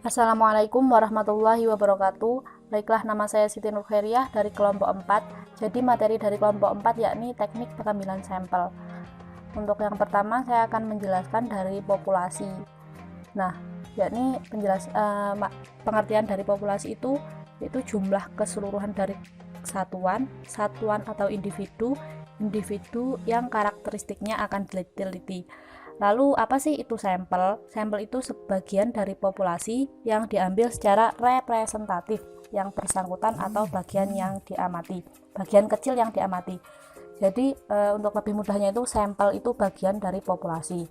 Assalamualaikum warahmatullahi wabarakatuh. Baiklah, nama saya Siti Nurkhairiyah dari kelompok 4. Jadi materi dari kelompok 4 yakni teknik pengambilan sampel. Untuk yang pertama saya akan menjelaskan dari populasi. Nah, yakni pengertian dari populasi itu yaitu jumlah keseluruhan dari satuan atau individu yang karakteristiknya akan diteliti. Lalu apa sih itu sampel? Sampel itu sebagian dari populasi yang diambil secara representatif yang bersangkutan atau bagian kecil yang diamati. Jadi untuk lebih mudahnya itu sampel itu bagian dari populasi.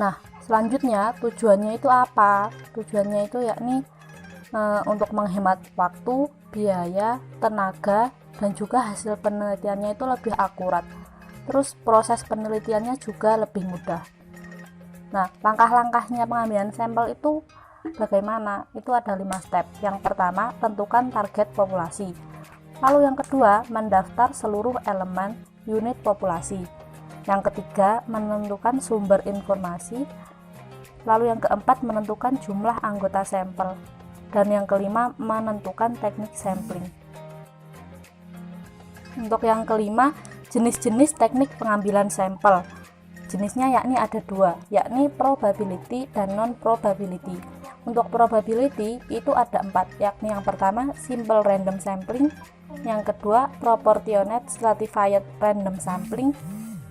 Nah, selanjutnya tujuannya itu apa? Tujuannya itu yakni untuk menghemat waktu, biaya, tenaga, dan juga hasil penelitiannya itu lebih akurat. Terus proses penelitiannya juga lebih mudah. Nah, langkah-langkahnya pengambilan sampel itu bagaimana? Itu ada 5 step. Yang pertama, tentukan target populasi. Lalu yang kedua, mendaftar seluruh elemen unit populasi. Yang ketiga, menentukan sumber informasi. Lalu yang keempat, menentukan jumlah anggota sampel. Dan yang kelima, menentukan teknik sampling. Untuk yang kelima, jenis-jenis teknik pengambilan sampel. Jenisnya yakni ada 2, yakni probability dan non-probability. Untuk probability itu ada 4, yakni yang pertama simple random sampling, yang kedua proportionate stratified random sampling,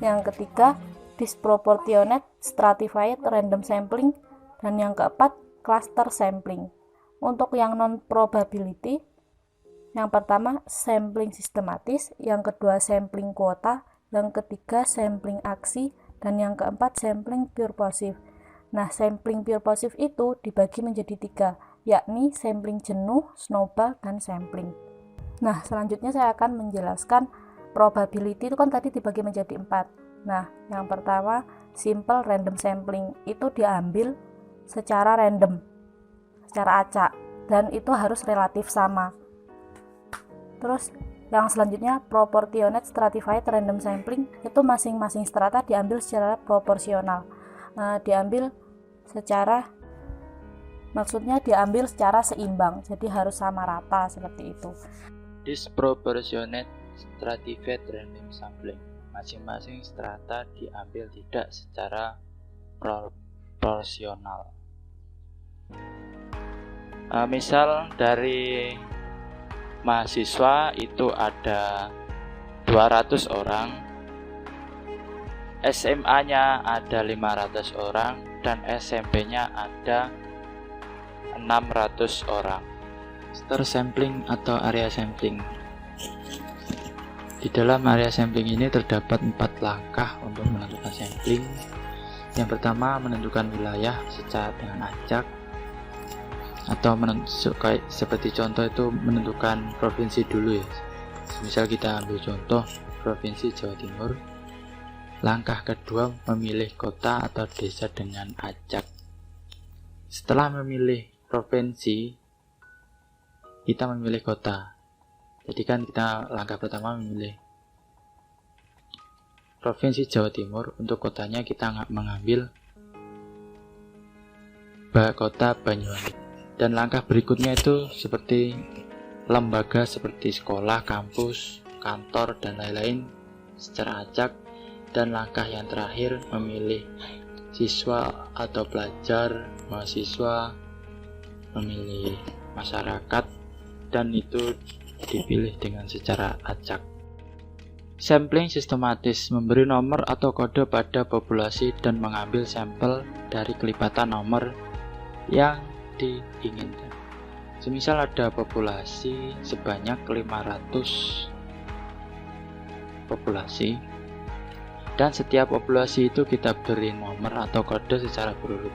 yang ketiga disproportionate stratified random sampling, dan yang keempat cluster sampling. Untuk yang non-probability, yang pertama sampling sistematis, yang kedua sampling kuota, yang ketiga sampling aksi, dan yang keempat sampling purposive. Nah, sampling purposive itu dibagi menjadi 3, yakni sampling jenuh, snowball, dan sampling. Nah, selanjutnya saya akan menjelaskan probability itu kan tadi dibagi menjadi 4. Nah, yang pertama simple random sampling itu diambil secara random, secara acak, dan itu harus relatif sama. Terus yang selanjutnya proportionate stratified random sampling itu masing-masing strata diambil secara proporsional. Diambil secara seimbang, jadi harus sama rata seperti itu. Disproportionate stratified random sampling, masing-masing strata diambil tidak secara proporsional. Misal dari mahasiswa itu ada 200 orang, SMA-nya ada 500 orang, dan SMP-nya ada 600 orang. Cluster sampling atau area sampling. Di dalam area sampling ini terdapat 4 langkah untuk menentukan sampling. Yang pertama, menentukan wilayah secara dengan acak, atau seperti contoh itu menentukan provinsi dulu ya. Misal kita ambil contoh provinsi Jawa Timur. Langkah kedua, memilih kota atau desa dengan acak. Setelah memilih provinsi, kita memilih kota. Jadi kan kita langkah pertama memilih provinsi Jawa Timur. Untuk kotanya kita mengambil kota Banyuwangi. Dan langkah berikutnya itu seperti lembaga seperti sekolah, kampus, kantor, dan lain-lain secara acak. Dan langkah yang terakhir memilih siswa atau pelajar, mahasiswa, memilih masyarakat, dan itu dipilih dengan secara acak. Sampling sistematis memberi nomor atau kode pada populasi dan mengambil sampel dari kelipatan nomor yang diinginkan. Semisal ada populasi sebanyak 500 populasi, dan setiap populasi itu kita beri nomor atau kode secara berurut.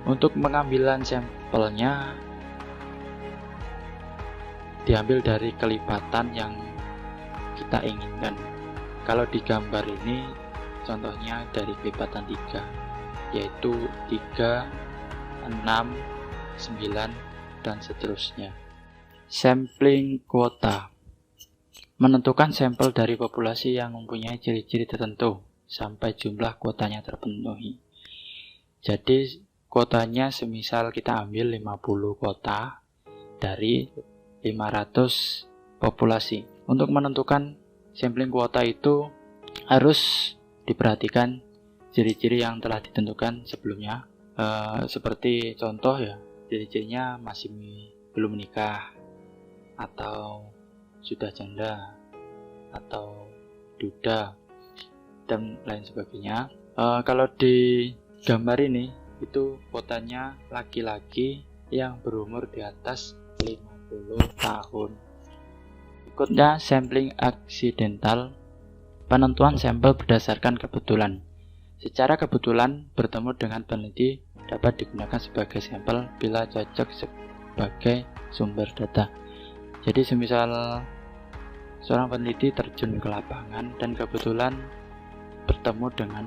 Untuk pengambilan sampelnya diambil dari kelipatan yang kita inginkan. Kalau di gambar ini contohnya dari kelipatan 3, yaitu 3, 6, 9, dan seterusnya. Sampling kuota menentukan sampel dari populasi yang mempunyai ciri-ciri tertentu sampai jumlah kuotanya terpenuhi. Jadi kuotanya semisal kita ambil 50 kuota dari 500 populasi. Untuk menentukan sampling kuota itu harus diperhatikan ciri-ciri yang telah ditentukan sebelumnya. Seperti contoh ya, ciri-cirinya masih belum menikah, atau sudah janda, atau duda, dan lain sebagainya. Kalau di gambar ini itu kuotanya laki-laki yang berumur di atas 50 tahun. Berikutnya sampling aksidental, penentuan sampel berdasarkan kebetulan. Secara kebetulan bertemu dengan peneliti dapat digunakan sebagai sampel bila cocok sebagai sumber data. Jadi semisal seorang peneliti terjun ke lapangan dan kebetulan bertemu dengan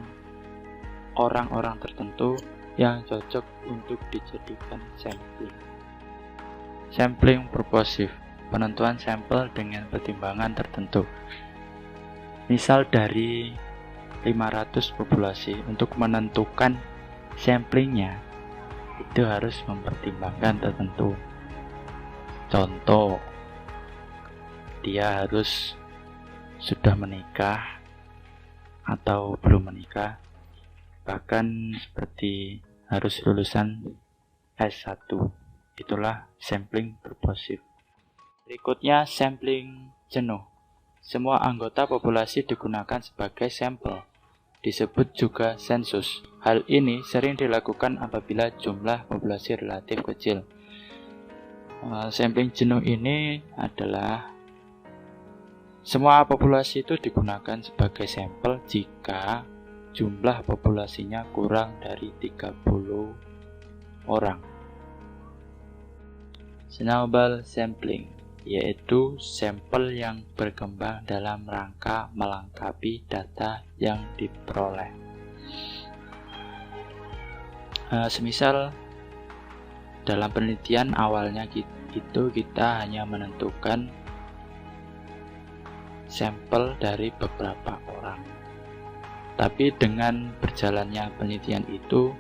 orang-orang tertentu yang cocok untuk dijadikan sampling. Sampling purposive, penentuan sampel dengan pertimbangan tertentu. Misal dari 500 populasi, untuk menentukan samplingnya itu harus mempertimbangkan tertentu. Contoh, dia harus sudah menikah atau belum menikah, bahkan seperti harus lulusan S1. Itulah sampling purposive. Berikutnya sampling jenuh. Semua anggota populasi digunakan sebagai sampel, disebut juga sensus. Hal ini sering dilakukan apabila jumlah populasi relatif kecil. Sampling jenuh ini adalah semua populasi itu digunakan sebagai sampel jika jumlah populasinya kurang dari 30 orang. Snowball sampling, yaitu sampel yang berkembang dalam rangka melengkapi data yang diperoleh. Semisal dalam penelitian awalnya kita hanya menentukan sampel dari beberapa orang, tapi dengan berjalannya penelitian itu,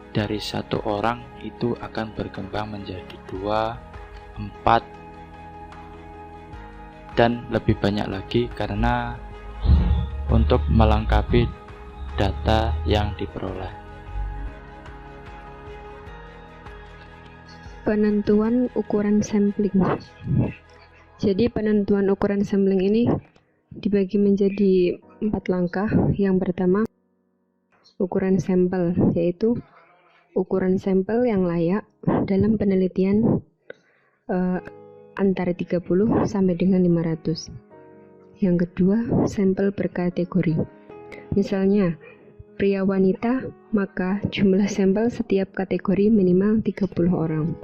dari satu orang itu akan berkembang menjadi 2, 4, dan lebih banyak lagi karena untuk melengkapi data yang diperoleh. Penentuan ukuran sampling. Jadi penentuan ukuran sampling ini dibagi menjadi 4 langkah. Yang pertama, ukuran sampel, yaitu ukuran sampel yang layak dalam penelitian antara 30 sampai dengan 500. Yang kedua, sampel berkategori. Misalnya, pria wanita, maka jumlah sampel setiap kategori minimal 30 orang.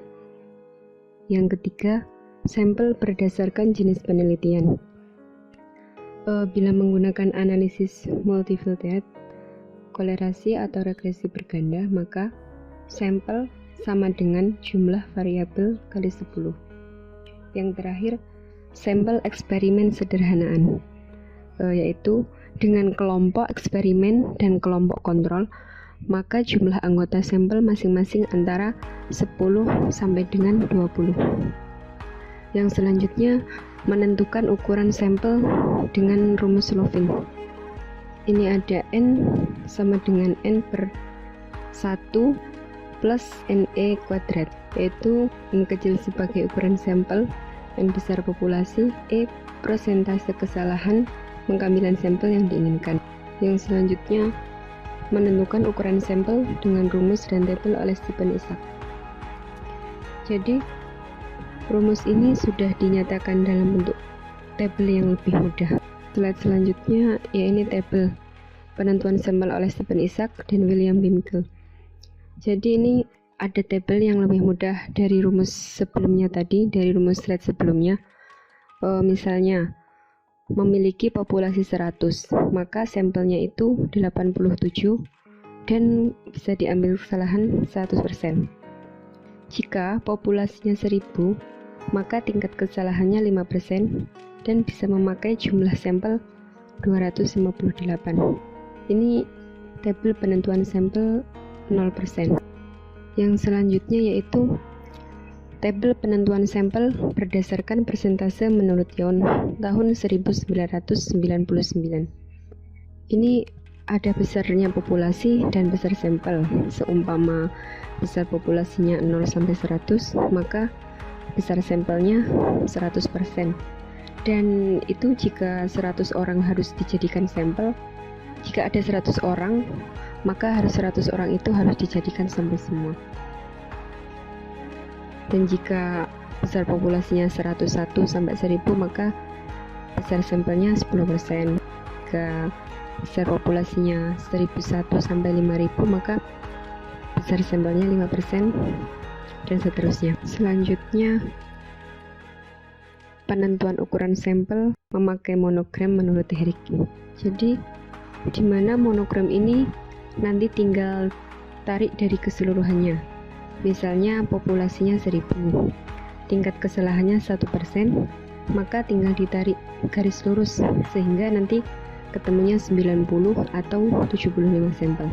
Yang ketiga, sampel berdasarkan jenis penelitian. Bila menggunakan analisis multivariate, kolerasi atau regresi berganda, maka sampel sama dengan jumlah variabel kali 10. Yang terakhir, sampel eksperimen sederhanaan, yaitu dengan kelompok eksperimen dan kelompok kontrol, maka jumlah anggota sampel masing-masing antara 10 sampai dengan 20. Yang selanjutnya, menentukan ukuran sampel dengan rumus Lovin. Ini ada N sama dengan N per 1 plus NE kuadrat, yaitu N kecil sebagai ukuran sampel, N besar populasi, E persentase kesalahan pengambilan sampel yang diinginkan. Yang selanjutnya, menentukan ukuran sampel dengan rumus dan tabel oleh Stephen Isaac. Jadi, rumus ini sudah dinyatakan dalam bentuk tabel yang lebih mudah. Slide selanjutnya, ya ini tabel penentuan sampel oleh Stephen Isaac dan William Bimke. Jadi ini ada tabel yang lebih mudah dari rumus sebelumnya tadi, dari rumus slide sebelumnya. Misalnya, memiliki populasi 100, maka sampelnya itu 87 dan bisa diambil kesalahan 100%. Jika populasinya 1000, maka tingkat kesalahannya 5% dan bisa memakai jumlah sampel 258. Ini tabel penentuan sampel 0%. Yang selanjutnya yaitu tabel penentuan sampel berdasarkan persentase menurut Young tahun 1999. Ini ada besarnya populasi dan besar sampel. Seumpama besar populasinya 0 sampai 100, maka besar sampelnya 100%. Dan itu jika 100 orang harus dijadikan sampel, jika ada 100 orang, maka harus 100 orang itu harus dijadikan sampel semua. Dan jika besar populasinya 101 sampai 1000, maka besar sampelnya 10%. Jika besar populasinya 1001 sampai 5000, maka besar sampelnya 5%, dan seterusnya. Selanjutnya, penentuan ukuran sampel memakai monogram menurut Heriki. Jadi, di mana monogram ini nanti tinggal tarik dari keseluruhannya. Misalnya populasinya 1000, tingkat kesalahannya 1%, maka tinggal ditarik garis lurus sehingga nanti ketemunya 90 atau 75 sampel.